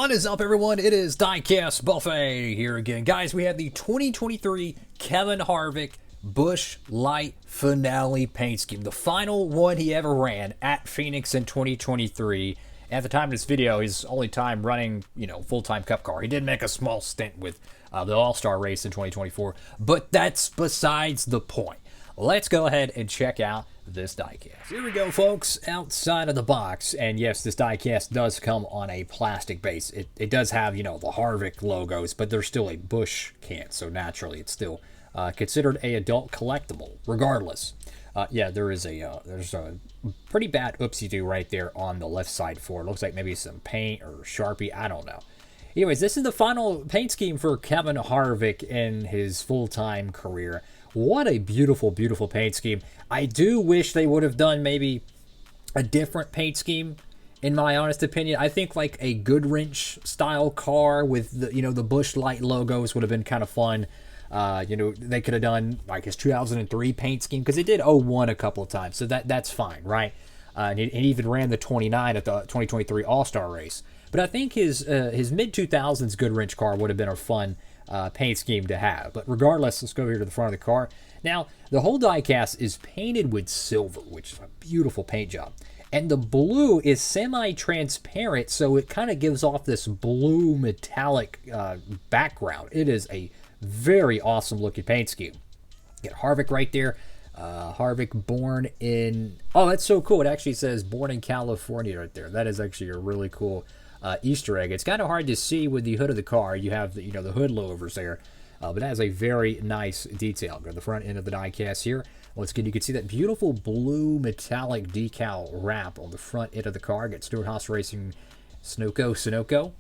What is up, everyone? It is Diecastbuffet here again. Guys, we have the 2023 Kevin Harvick Busch Light Finale paint scheme. The final one he ever ran at Phoenix in 2023. At the time of this video, his only time running, full-time Cup car. He did make a small stint with the All-Star race in 2024, but that's besides the point. Let's go ahead and check out this diecast. Here we go, folks, outside of the box. And yes, this diecast does come on a plastic base. It does have, the Harvick logos, but there's still a Busch can, so naturally it's still considered a adult collectible, regardless. Yeah, there's a pretty bad oopsie-doo right there on the left side for it. Looks like maybe some paint or Sharpie, I don't know. Anyways, this is the final paint scheme for Kevin Harvick in his full-time career. What a beautiful, beautiful paint scheme. I do wish they would have done maybe a different paint scheme, in my honest opinion. I think like a Goodwrench style car with the Busch Light logos would have been kind of fun. They could have done like his 2003 paint scheme, because they did 01 a couple of times, so that's fine, right? And he even ran the 29 at the 2023 All-Star race. But I think his mid-2000s Goodwrench car would have been a fun paint scheme to have. But regardless, let's go here to the front of the car. Now, the whole diecast is painted with silver, which is a beautiful paint job. And the blue is semi-transparent, so it kind of gives off this blue metallic background. It is a very awesome looking paint scheme. Get Harvick right there. Harvick born in... Oh, that's so cool. It actually says born in California right there. That is actually a really cool Easter egg. It's kind of hard to see with the hood of the car. You have the hood louvers there, but that is a very nice detail. Go to the front end of the diecast here. Once again, you can see that beautiful blue metallic decal wrap on the front end of the car. Get Stewart-Haas Racing Sunoco.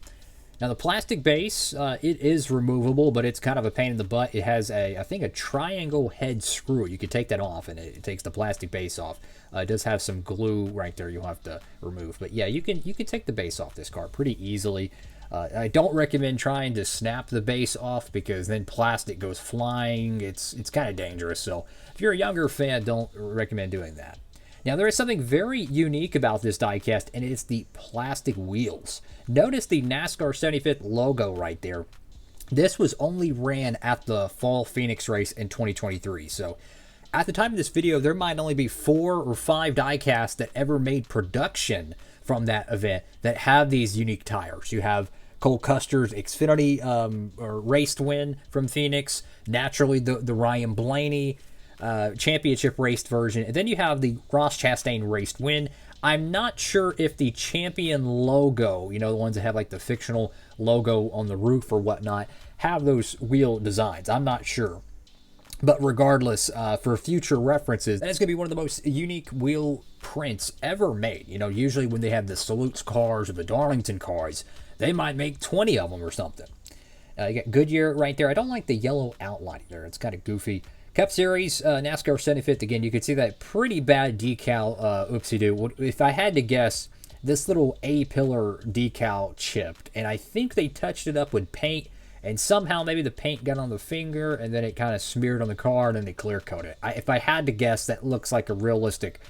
Now the plastic base, it is removable, but it's kind of a pain in the butt. It has I think a triangle head screw. You can take that off, and it takes the plastic base off. It does have some glue right there you'll have to remove. But yeah, you can take the base off this car pretty easily. I don't recommend trying to snap the base off, because then plastic goes flying. It's kind of dangerous. So if you're a younger fan, don't recommend doing that. Now, there is something very unique about this diecast, and it's the plastic wheels. Notice the NASCAR 75th logo right there. This was only ran at the Fall Phoenix race in 2023. So at the time of this video, there might only be 4 or 5 diecasts that ever made production from that event that have these unique tires. You have Cole Custer's Xfinity raced win from Phoenix. Naturally, the Ryan Blaney championship raced version, and then you have the Ross Chastain raced win. I'm not sure if the champion logo, the ones that have like the fictional logo on the roof or whatnot, have those wheel designs. I'm not sure, but regardless, for future references, that's gonna be one of the most unique wheel prints ever made. Usually when they have the Salutes cars or the Darlington cars, they might make 20 of them or something. You got Goodyear right there. I don't like the yellow outline there. It's kind of goofy. Cup Series, NASCAR 75th, again, you can see that pretty bad decal oopsie-doo. If I had to guess, this little A-pillar decal chipped, and I think they touched it up with paint, and somehow maybe the paint got on the finger, and then it kind of smeared on the car, and then they clear-coated it. If I had to guess, that looks like a realistic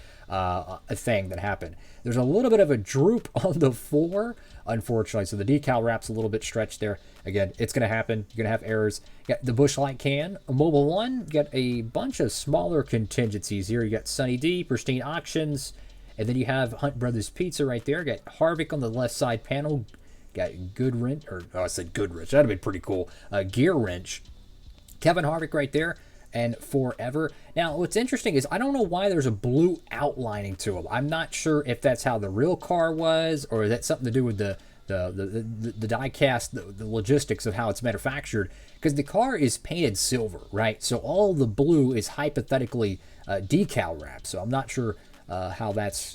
thing that happened. There's a little bit of a droop on the 4, unfortunately, so the decal wrap's a little bit stretched there. Again, it's going to happen. You're going to have errors. You got the Busch Light can, a Mobile 1. You got a bunch of smaller contingencies here. You got Sunny D, Pristine Auctions, and then you have Hunt Brothers Pizza right there. You got Harvick on the left side panel. You got Goodwrench, I said Goodwrench. That'd be pretty cool. Gear Wrench. Kevin Harvick right there. And Forever. Now, what's interesting is I don't know why there's a blue outlining to them. I'm not sure if that's how the real car was, or is that something to do with the diecast, the logistics of how it's manufactured, because the car is painted silver, right? So all the blue is hypothetically decal wrap. So I'm not sure how that's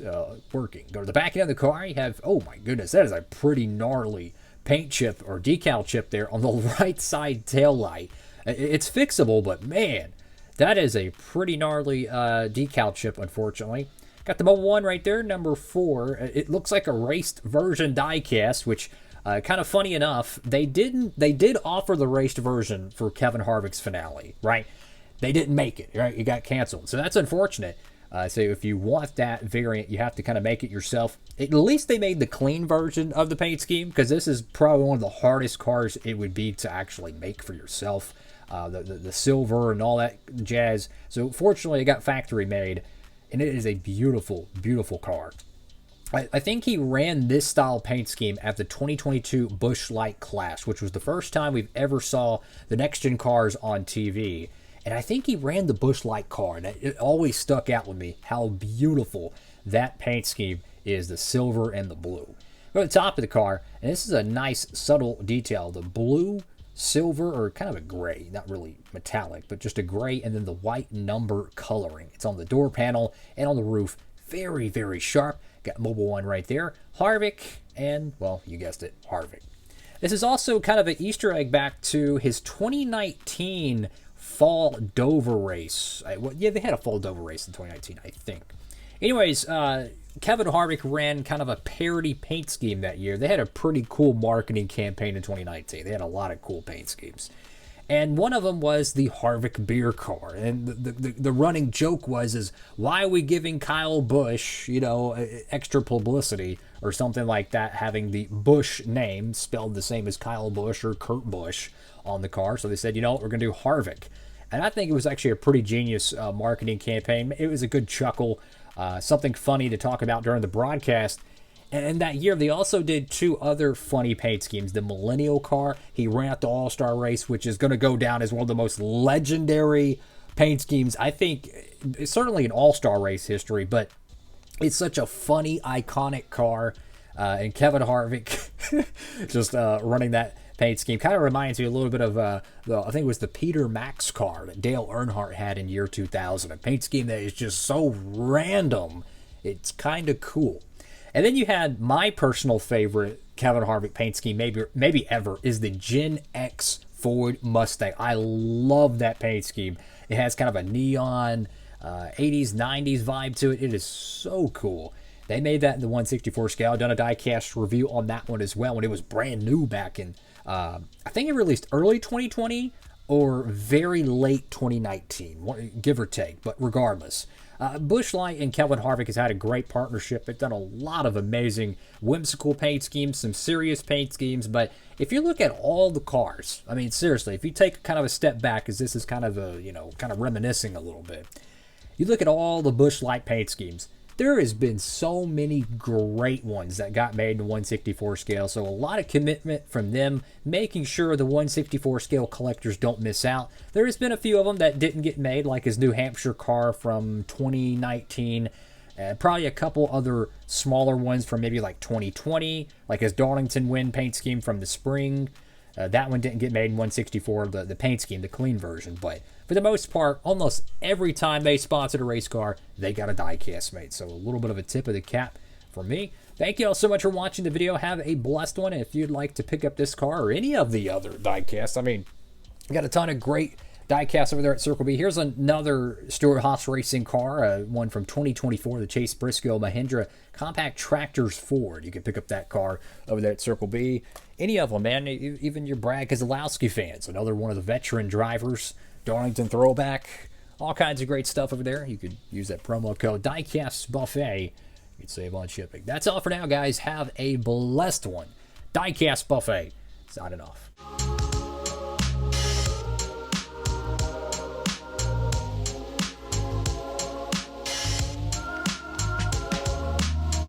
working. Go to the back end of the car. You have, oh my goodness, that is a pretty gnarly paint chip or decal chip there on the right side tail light. It's fixable, but man, that is a pretty gnarly decal chip, unfortunately. Got the Mobile 1 right there, number 4. It looks like a raced version diecast, which kind of funny enough, they did offer the raced version for Kevin Harvick's finale, right? They didn't make it, right? It got canceled, so that's unfortunate. So if you want that variant, you have to kind of make it yourself. At least they made the clean version of the paint scheme, because this is probably one of the hardest cars it would be to actually make for yourself. The silver and all that jazz. So fortunately, it got factory made, and it is a beautiful, beautiful car. I think he ran this style paint scheme at the 2022 Busch Light Clash, which was the first time we've ever saw the next-gen cars on TV. And I think he ran the Busch Light car, and it always stuck out with me how beautiful that paint scheme is, the silver and the blue. Go to the top of the car, and this is a nice, subtle detail. The blue, silver, or kind of a gray, not really metallic, but just a gray, and then the white number coloring. It's on the door panel and on the roof. Very, very sharp. Got Mobile One right there. Harvick, and, well, you guessed it, Harvick. This is also kind of an Easter egg back to his 2019 Fall Dover race. Yeah, they had a Fall Dover race in 2019, I think. Anyways, Kevin Harvick ran kind of a parody paint scheme that year. They had a pretty cool marketing campaign in 2019. They had a lot of cool paint schemes. And one of them was the Harvick beer car. And the running joke is why are we giving Kyle Busch, extra publicity or something like that, having the Busch name spelled the same as Kyle Busch or Kurt Busch on the car. So they said, you know what, we're going to do Harvick. And I think it was actually a pretty genius marketing campaign. It was a good chuckle, something funny to talk about during the broadcast. And that year, they also did two other funny paint schemes. The Millennial car, he ran at the All-Star race, which is going to go down as one of the most legendary paint schemes, I think, certainly in All-Star race history. But it's such a funny, iconic car. And Kevin Harvick just running that paint scheme kind of reminds me a little bit of, I think it was the Peter Max car that Dale Earnhardt had in year 2000. A paint scheme that is just so random. It's kind of cool. And then you had my personal favorite Kevin Harvick paint scheme, maybe ever, is the Gen X Ford Mustang. I love that paint scheme. It has kind of a neon 80s, 90s vibe to it. It is so cool. They made that in the 1/64 scale. I've done a diecast review on that one as well when it was brand new back in, I think it released early 2020 or very late 2019, give or take, but regardless. Busch Light and Kevin Harvick has had a great partnership. They've done a lot of amazing whimsical paint schemes, some serious paint schemes, but if you look at all the cars, I mean, seriously, if you take kind of a step back, because this is kind of kind of reminiscing a little bit, you look at all the Busch Light paint schemes, there has been so many great ones that got made in the 1/64 scale, so a lot of commitment from them, making sure the 1/64 scale collectors don't miss out. There has been a few of them that didn't get made, like his New Hampshire car from 2019, probably a couple other smaller ones from maybe like 2020, like his Darlington Wind paint scheme from the spring. That one didn't get made in 1/64, the paint scheme, the clean version, but for the most part, almost every time they sponsored a race car, they got a diecast made. So a little bit of a tip of the cap for me. Thank you all so much for watching the video. Have a blessed one. And if you'd like to pick up this car or any of the other diecasts, I mean, we got a ton of great diecasts over there at Circle B. Here's another Stewart-Haas Racing car, one from 2024, the Chase Briscoe Mahindra Compact Tractors Ford. You can pick up that car over there at Circle B. Any of them, man. Even your Brad Keselowski fans. Another one of the veteran drivers. Darlington throwback, all kinds of great stuff over there. You could use that promo code Diecastbuffet. You'd save on shipping. That's all for now, guys. Have a blessed one. Diecastbuffet signing off.